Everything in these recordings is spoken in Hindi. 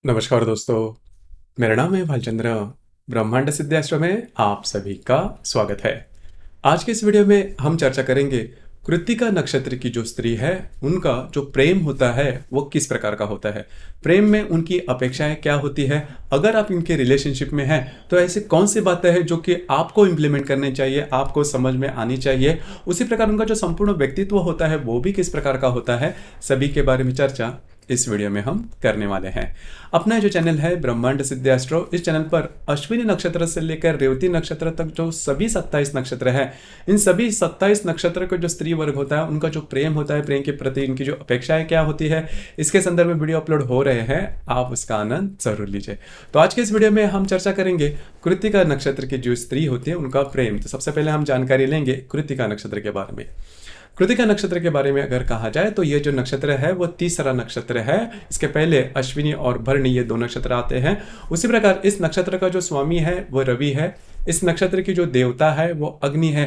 नमस्कार दोस्तों, मेरा नाम है भालचंद्र। ब्रह्मांड सिद्धाश्रम में आप सभी का स्वागत है। आज के इस वीडियो में हम चर्चा करेंगे कृत्तिका नक्षत्र की जो स्त्री है उनका जो प्रेम होता है वो किस प्रकार का होता है। प्रेम में उनकी अपेक्षाएं क्या होती है, अगर आप इनके रिलेशनशिप में हैं तो ऐसे कौन सी बातें हैं जो कि आपको इम्प्लीमेंट करनी चाहिए, आपको समझ में आनी चाहिए। उसी प्रकार उनका जो संपूर्ण व्यक्तित्व होता है वो भी किस प्रकार का होता है, सभी के बारे में चर्चा इस वीडियो में हम करने वाले हैं। अपना जो चैनल है ब्रह्मांड सिद्धाश्रम, इस चैनल पर अश्विनी नक्षत्र से लेकर रेवती नक्षत्र तक जो सभी 27 नक्षत्र हैं, इन सभी 27 नक्षत्र का जो स्त्री वर्ग होता है उनका जो प्रेम होता है, प्रेम के प्रति इनकी जो अपेक्षाएं क्या होती है, इसके संदर्भ में वीडियो अपलोड हो रहे हैं, आप उसका आनंद जरूर लीजिए। तो आज के इस वीडियो में हम चर्चा करेंगे कृत्तिका नक्षत्र की जो स्त्री होती है उनका प्रेम। तो सबसे पहले हम जानकारी लेंगे कृत्तिका नक्षत्र के बारे में। कृत्तिका नक्षत्र के बारे में अगर कहा जाए तो ये जो नक्षत्र है वो तीसरा नक्षत्र है। इसके पहले अश्विनी और भरणी ये दो नक्षत्र आते हैं। उसी प्रकार इस नक्षत्र का जो स्वामी है वो रवि है। इस नक्षत्र की जो देवता है वो अग्नि है।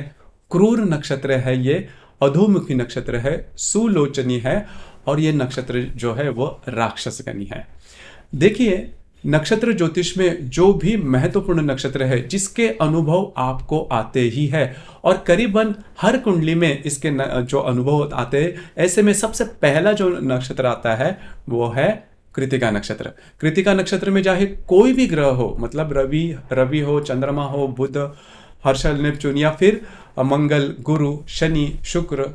क्रूर नक्षत्र है ये, अधोमुखी नक्षत्र है, सुलोचनी है और ये नक्षत्र जो है वो राक्षसगणी है। देखिए, नक्षत्र ज्योतिष में जो भी महत्वपूर्ण नक्षत्र है जिसके अनुभव आपको आते ही है और करीबन हर कुंडली में इसके जो अनुभव आते हैं, ऐसे में सबसे पहला जो नक्षत्र आता है वो है कृत्तिका नक्षत्र। कृत्तिका नक्षत्र में चाहे कोई भी ग्रह हो, मतलब रवि हो, चंद्रमा हो, बुध, हर्षल, नेपच्यून या फिर मंगल, गुरु, शनि, शुक्र,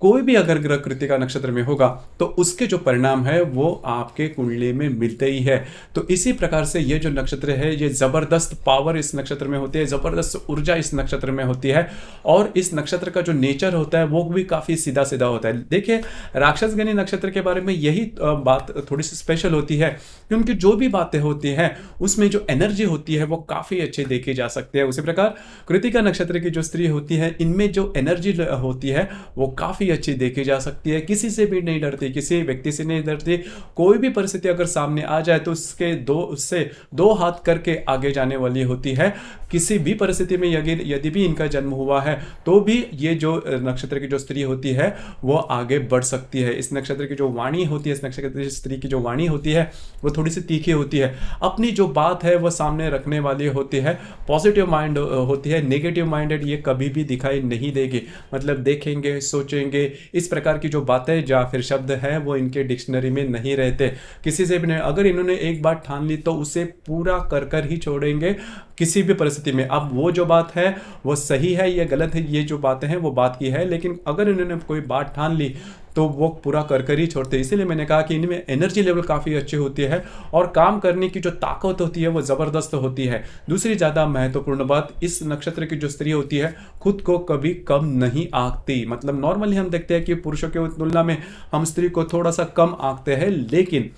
कोई भी अगर ग्रह कृत्तिका नक्षत्र में होगा तो उसके जो परिणाम है वो आपके कुंडली में मिलते ही है। तो इसी प्रकार से ये जो नक्षत्र है, ये जबरदस्त पावर इस नक्षत्र में होती है, जबरदस्त ऊर्जा इस नक्षत्र में होती है और इस नक्षत्र का जो नेचर होता है वो भी काफी सीधा सीधा होता है। देखिए, राक्षसगणी नक्षत्र के बारे में यही बात थोड़ी सी स्पेशल होती है कि उनकी जो भी बातें होती हैं उसमें जो एनर्जी होती है वो काफी अच्छी देखी जा सकती है। उसी प्रकार कृत्तिका नक्षत्र की जो स्त्री होती है, इनमें जो एनर्जी होती है वो काफी अच्छी देखी जा सकती है। किसी से भी नहीं डरती, किसी व्यक्ति से नहीं डरती। कोई भी परिस्थिति अगर सामने आ जाए तो उससे दो हाथ करके आगे जाने वाली होती है। किसी भी परिस्थिति में यदि भी इनका जन्म हुआ है तो भी ये जो नक्षत्र की जो स्त्री होती है वो आगे बढ़ सकती है। इस नक्षत्र की जो वाणी होती है, इस नक्षत्र की स्त्री की जो वाणी होती है वो थोड़ी सी तीखी होती है। अपनी जो बात है वो सामने रखने वाली होती है। पॉजिटिव माइंड होती है, नेगेटिव माइंडेड ये कभी भी दिखाई नहीं देगी। मतलब देखेंगे, सोचेंगे, इस प्रकार की जो बातें या फिर शब्द है वो इनके डिक्शनरी में नहीं रहते। किसी से भी नहीं, अगर इन्होंने एक बात ठान ली तो उसे पूरा कर ही छोड़ेंगे किसी भी परिस्थिति में। अब वो जो बात है वो सही है या गलत है, ये जो बातें हैं वो बात की है, लेकिन अगर इन्होंने कोई बात ठान ली तो वो पूरा कर ही छोड़ते। इसीलिए मैंने कहा कि इनमें एनर्जी लेवल काफ़ी अच्छी होती है और काम करने की जो ताकत होती है वो ज़बरदस्त होती है। दूसरी ज़्यादा महत्वपूर्ण बात, इस नक्षत्र की जो स्त्री होती है खुद को कभी कम नहीं आंकती। मतलब नॉर्मली हम देखते हैं कि पुरुषों के तुलना में हम स्त्री को थोड़ा सा कम आंकते हैं, लेकिन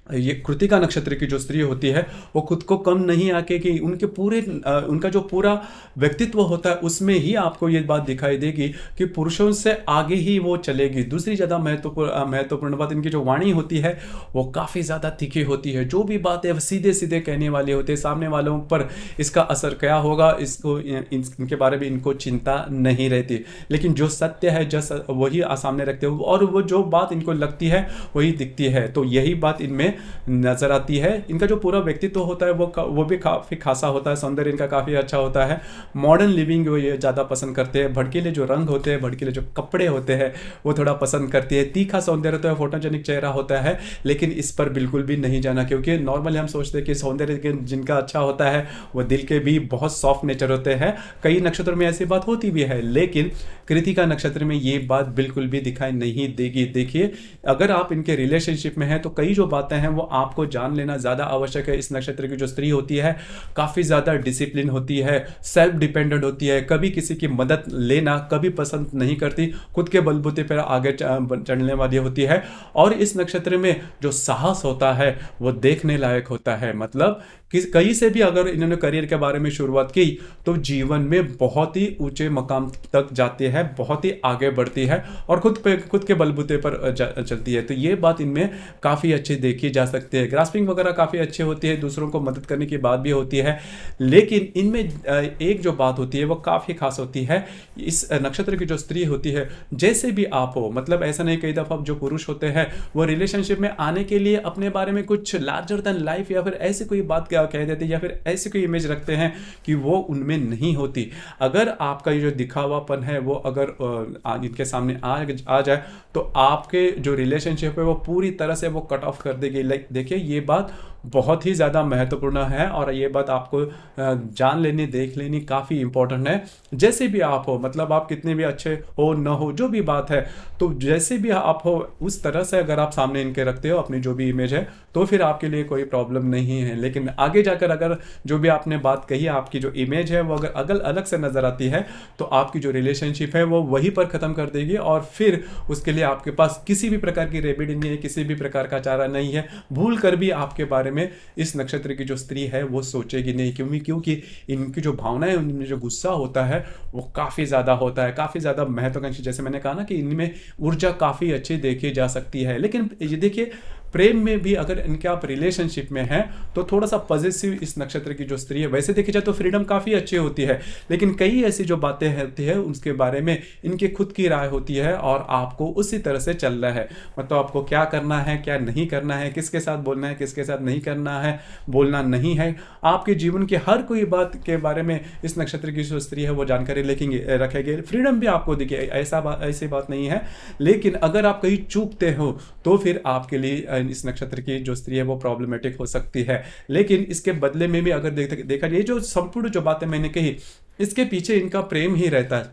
ये कृत्तिका नक्षत्र की जो स्त्री होती है वो खुद को कम नहीं आकेगी। उनके पूरे उनका जो पूरा व्यक्तित्व होता है उसमें ही आपको ये बात दिखाई देगी कि पुरुषों से आगे ही वो चलेगी। दूसरी ज़्यादा महत्वपूर्ण बात, इनकी जो वाणी होती है वो काफ़ी ज़्यादा तीखी होती है। जो भी बात है वो सीधे सीधे कहने वाली होती है। सामने वालों पर इसका असर क्या होगा इनके बारे में इनको चिंता नहीं रहती, लेकिन जो सत्य है वही सामने रखते हो और वो जो बात इनको लगती है वही दिखती है। तो यही बात इनमें नजर आती है। इनका जो पूरा व्यक्तित्व होता है वो भी काफी खासा होता है। सौंदर्य इनका काफी अच्छा होता है। मॉडर्न लिविंग वो ये ज्यादा पसंद करते हैं। भड़कीले जो रंग होते हैं, भड़कीले जो कपड़े होते हैं वो थोड़ा पसंद करती है। तीखा सौंदर्य होता है, फोटोजेनिक चेहरा होता है, लेकिन इस पर बिल्कुल भी नहीं जाना, क्योंकि नॉर्मली हम सोचते हैं कि सौंदर्य जिनका अच्छा होता है वो दिल के भी बहुत सॉफ्ट नेचर होते हैं। कई नक्षत्रों में ऐसी बात होती भी है, लेकिन कृत्तिका नक्षत्र में ये बात बिल्कुल भी दिखाई नहीं देगी। देखिए, अगर आप इनके रिलेशनशिप में हैं तो कई जो बातें हैं वो आपको जान लेना ज़्यादा आवश्यक है। इस नक्षत्र की जो स्त्री होती है काफ़ी ज़्यादा डिसिप्लिन होती है, सेल्फ डिपेंडेंट होती है, कभी किसी की मदद लेना कभी पसंद नहीं करती, खुद के बलबूते पर आगे चढ़ने वाली होती है। और इस नक्षत्र में जो साहस होता है वो देखने लायक होता है। मतलब कहीं से भी अगर इन्होंने करियर के बारे में शुरुआत की तो जीवन में बहुत ही ऊंचे मकाम तक जाती है, बहुत ही आगे बढ़ती है और खुद के बलबूते पर चलती है। तो ये बात इनमें काफ़ी अच्छी देखी जा सकती है। ग्रास्पिंग वगैरह काफ़ी अच्छी होती है, दूसरों को मदद करने की बात भी होती है, लेकिन इनमें एक जो बात होती है वो काफ़ी खास होती है। इस नक्षत्र की जो स्त्री होती है, जैसे भी आप हो, मतलब ऐसा नहीं, कई दफ़ा जो पुरुष होते हैं वो रिलेशनशिप में आने के लिए अपने बारे में कुछ लार्जर देन लाइफ या फिर ऐसी कोई बात क्या कह देते हैं या फिर ऐसी कोई इमेज रखते हैं कि वो उनमें नहीं होती। अगर आपका ये जो दिखावापन है वो अगर इनके सामने आ जाए तो आपके जो रिलेशनशिप है वो पूरी तरह से वो कट ऑफ कर देगी। लाइक देखिए, ये बात बहुत ही ज़्यादा महत्वपूर्ण है और ये बात आपको जान लेनी, देख लेनी काफ़ी इंपॉर्टेंट है। जैसे भी आप हो, मतलब आप कितने भी अच्छे हो न हो, जो भी बात है, तो जैसे भी आप हो उस तरह से अगर आप सामने इनके रखते हो अपनी जो भी इमेज है, तो फिर आपके लिए कोई प्रॉब्लम नहीं है। लेकिन आगे जाकर अगर जो भी आपने बात कही, आपकी जो इमेज है वो अगर अलग से नज़र आती है तो आपकी जो रिलेशनशिप है वो वहीं पर ख़त्म कर देगी और फिर उसके लिए आपके पास किसी भी प्रकार की रेमेडी नहीं है, किसी भी प्रकार का चारा नहीं है। भूल कर भी आपके बारे में इस नक्षत्र की जो स्त्री है वो सोचेगी नहीं, क्योंकि इनकी जो भावनाएं, इनमें जो गुस्सा होता है वो काफ़ी ज़्यादा होता है, काफ़ी ज़्यादा महत्वाकांक्षी। जैसे मैंने कहा ना कि इनमें ऊर्जा काफ़ी अच्छी देखी जा सकती है। लेकिन ये देखिए, प्रेम में भी अगर इनके आप रिलेशनशिप में हैं तो थोड़ा सा पॉजिटिव इस नक्षत्र की जो स्त्री है, वैसे देखी जाए तो फ्रीडम काफ़ी अच्छी होती है, लेकिन कई ऐसी जो बातें होती है उसके बारे में इनकी खुद की राय होती है और आपको उसी तरह से चलना है। मतलब आपको क्या करना है, क्या नहीं करना है, किसके साथ बोलना है, किसके साथ नहीं करना है, बोलना नहीं है। आपके जीवन की हर कोई बात के बारे में इस नक्षत्र की जो स्त्री है वो जानकारी रखेगी। फ्रीडम भी आपको देखिए, ऐसी बात नहीं है, लेकिन अगर आप कहीं चूकते हो तो फिर आपके लिए इस नक्षत्र की जो स्त्री है वो प्रॉब्लमेटिक हो सकती है। लेकिन इसके बदले में भी अगर देखा ये जो संपूर्ण जो बातें मैंने कही, इसके पीछे इनका प्रेम ही रहता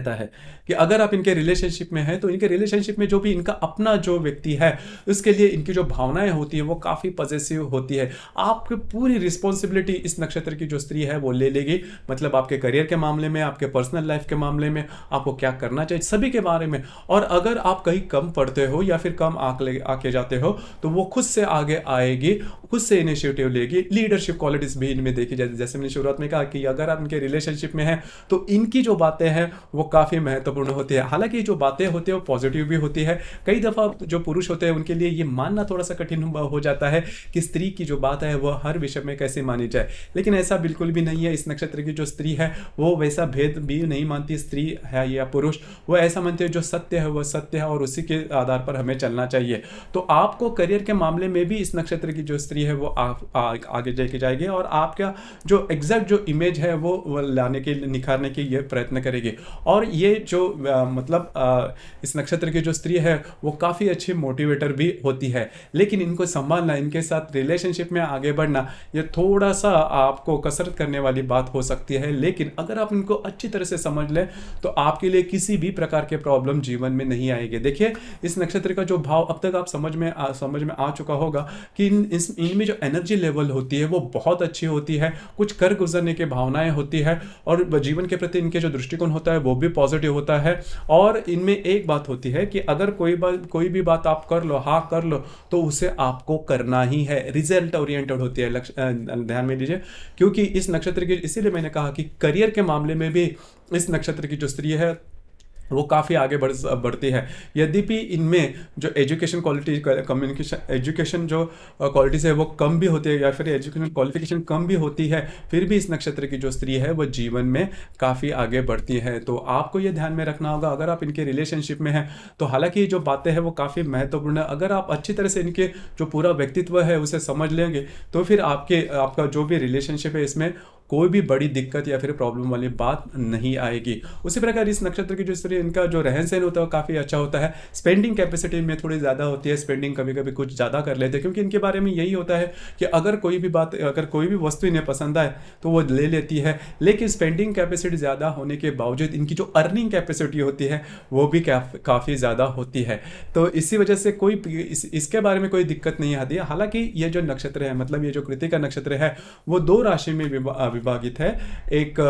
है कि अगर आप इनके रिलेशनशिप में हैं तो इनके रिलेशनशिप में जो भी इनका अपना जो व्यक्ति है उसके लिए इनकी जो भावनाएं होती है वो काफ़ी पॉजिटिव होती है। आपकी पूरी रिस्पॉन्सिबिलिटी इस नक्षत्र की जो स्त्री है वो ले लेगी। मतलब आपके करियर के मामले में, आपके पर्सनल लाइफ के मामले में, आपको क्या करना चाहिए, सभी के बारे में। और अगर आप कहीं कम पढ़ते हो या फिर कम आके जाते हो तो वो खुद से आगे आएगी, खुद से इनिशिएटिव लेगी। लीडरशिप क्वालिटीज भी इनमें देखी जाती है। जैसे मैंने शुरुआत में कहा कि अगर आप इनके रिलेशनशिप में हैं तो इनकी जो बातें हैं वो काफ़ी महत्वपूर्ण होती है। हालांकि जो बातें होती है वो पॉजिटिव भी होती है। कई दफ़ा जो पुरुष होते हैं उनके लिए ये मानना थोड़ा सा कठिन हो जाता है कि स्त्री की जो बात है वो हर विषय में कैसे मानी जाए, लेकिन ऐसा बिल्कुल भी नहीं है। इस नक्षत्र की जो स्त्री है वो वैसा भेद भी नहीं मानती, स्त्री है या पुरुष, वो ऐसा मानते हैं जो सत्य है वो सत्य है और उसी के आधार पर हमें चलना चाहिए। तो आपको करियर के मामले में भी इस नक्षत्र की जो स्त्री है वो आगे लेके जाएगी और आपका जो एग्जैक्ट जो इमेज है वो लाने के, निखारने के ये प्रयत्न करेगी। और ये जो इस नक्षत्र की जो स्त्री है वो काफ़ी अच्छी मोटिवेटर भी होती है। लेकिन इनको संभालना, इनके साथ रिलेशनशिप में आगे बढ़ना, ये थोड़ा सा आपको कसरत करने वाली बात हो सकती है। लेकिन अगर आप इनको अच्छी तरह से समझ लें तो आपके लिए किसी भी प्रकार के प्रॉब्लम जीवन में नहीं आएगी। देखिए, इस नक्षत्र का जो भाव अब तक आप समझ में आ चुका होगा कि इनमें जो एनर्जी लेवल होती है वो बहुत अच्छी होती है, कुछ कर गुजरने की भावनाएं होती है और जीवन के प्रति इनके जो दृष्टिकोण होता है वो भी पॉजिटिव होता है। और इनमें एक बात होती है कि अगर कोई भी बात आप कर लो, हाँ कर लो, तो उसे आपको करना ही है। रिजल्ट ओरिएंटेड होती है, ध्यान में लीजिए। क्योंकि इस नक्षत्र की, इसीलिए मैंने कहा कि करियर के मामले में भी इस नक्षत्र की जो स्त्री है वो काफ़ी आगे बढ़ती है। यद्यपि इनमें जो एजुकेशन क्वालिटी, कम्युनिकेशन, एजुकेशन जो क्वालिटीज़ है वो कम भी होती है या फिर एजुकेशन क्वालिफिकेशन कम भी होती है, फिर भी इस नक्षत्र की जो स्त्री है वो जीवन में काफ़ी आगे बढ़ती है। तो आपको ये ध्यान में रखना होगा अगर आप इनके रिलेशनशिप में हैं तो हालांकि ये जो बातें हैं वो काफ़ी महत्वपूर्ण है। अगर आप अच्छी तरह से इनके जो पूरा व्यक्तित्व है उसे समझ लेंगे तो फिर आपका जो भी रिलेशनशिप है इसमें कोई भी बड़ी दिक्कत या फिर प्रॉब्लम वाली बात नहीं आएगी। उसी प्रकार इस नक्षत्र की जो स्त्री, इनका जो रहन सहन होता है वो काफ़ी अच्छा होता है। स्पेंडिंग कैपेसिटी में थोड़ी ज़्यादा होती है, स्पेंडिंग कभी कभी कुछ ज़्यादा कर लेते हैं, क्योंकि इनके बारे में यही होता है कि अगर कोई भी वस्तु इन्हें पसंद आए तो वो ले लेती है। लेकिन स्पेंडिंग कैपेसिटी ज़्यादा होने के बावजूद इनकी जो अर्निंग कैपेसिटी होती है वो भी काफ़ी ज़्यादा होती है। तो इसी वजह से इसके बारे में कोई दिक्कत नहीं आती है। हालांकि ये जो नक्षत्र है, मतलब ये जो कृतिका नक्षत्र है वो 2 राशि में विभागित है। एक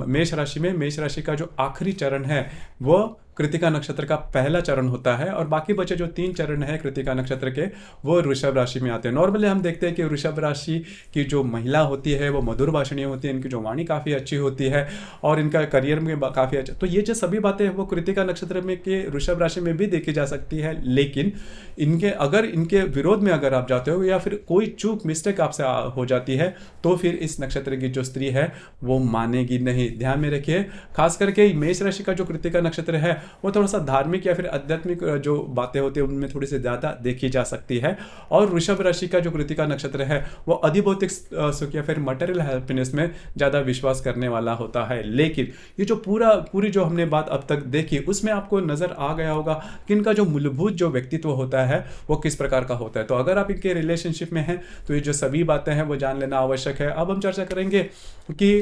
मेष राशि में, मेष राशि का जो आखिरी चरण है वो कृत्तिका नक्षत्र का पहला चरण होता है, और बाकी बचे जो 3 चरण है कृत्तिका नक्षत्र के वो वृषभ राशि में आते हैं। नॉर्मली हम देखते हैं कि वृषभ राशि की जो महिला होती है वो मधुर भाषणी होती है, इनकी जो वाणी काफ़ी अच्छी होती है और इनका करियर में काफ़ी अच्छा। तो ये जो सभी बातें हैं वो कृत्तिका नक्षत्र में के वृषभ राशि में भी देखी जा सकती है, लेकिन इनके विरोध में अगर आप जाते हो या फिर कोई चूक मिस्टेक आपसे हो जाती है तो फिर इस नक्षत्र की जो स्त्री है वो मानेगी नहीं। ध्यान में रखिए, खास करके मेष राशि का जो कृत्तिका नक्षत्र है वो थोड़ा सा धार्मिक या फिर आध्यात्मिक जो बातें होती है उनमें थोड़ी सी ज़्यादा देखी जा सकती है, और वृषभ राशि का जो कृत्तिका नक्षत्र है वो अधिभौतिक सुख या फिर मटेरियल हैप्पीनेस में ज़्यादा विश्वास करने वाला होता है। लेकिन ये जो पूरी जो हमने बात अब तक देखी उसमें आपको नजर आ गया होगा कि इनका जो मूलभूत जो व्यक्तित्व होता है वो किस प्रकार का होता है। तो अगर आप इनके रिलेशनशिप में हैं तो ये जो सभी बातें हैं वो जान लेना आवश्यक है। अब हम चर्चा करेंगे कि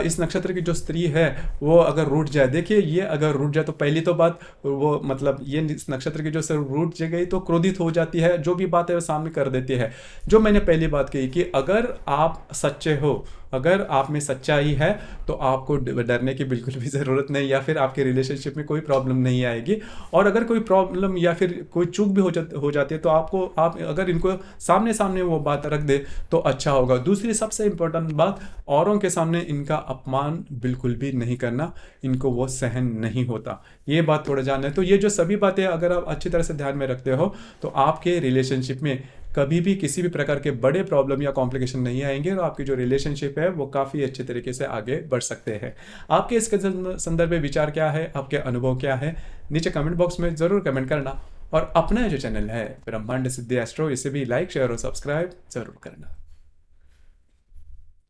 इस नक्षत्र की जो स्त्री है वो अगर रूठ जाए, देखिए ये अगर रूठ जाए तो पहली तो बात वो मतलब ये इस नक्षत्र की जो स्त्री रूठ गई तो क्रोधित हो जाती है, जो भी बात है वो सामने कर देती है। जो मैंने पहली बात कही कि अगर आप सच्चे हो, अगर आप में सच्चाई है तो आपको डरने की बिल्कुल भी ज़रूरत नहीं, या फिर आपके रिलेशनशिप में कोई प्रॉब्लम नहीं आएगी। और अगर कोई प्रॉब्लम या फिर कोई चूक भी हो जाती है तो आप अगर इनको सामने वो बात रख दे तो अच्छा होगा। दूसरी सबसे इंपॉर्टेंट बात, औरों के सामने इनका अपमान बिल्कुल भी नहीं करना, इनको वो सहन नहीं होता। ये बात थोड़ा जान लें। तो ये जो सभी बातें अगर आप अच्छी तरह से ध्यान में रखते हो तो आपके रिलेशनशिप में कभी भी किसी भी प्रकार के बड़े प्रॉब्लम या कॉम्प्लिकेशन नहीं आएंगे और आपकी जो रिलेशनशिप है वो काफ़ी अच्छे तरीके से आगे बढ़ सकते हैं। आपके इसके संदर्भ में विचार क्या है, आपके अनुभव क्या है, नीचे कमेंट बॉक्स में ज़रूर कमेंट करना, और अपना जो चैनल है ब्रह्मांड सिद्धि एस्ट्रो इसे भी लाइक शेयर और सब्सक्राइब ज़रूर करना।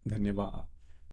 धन्यवाद।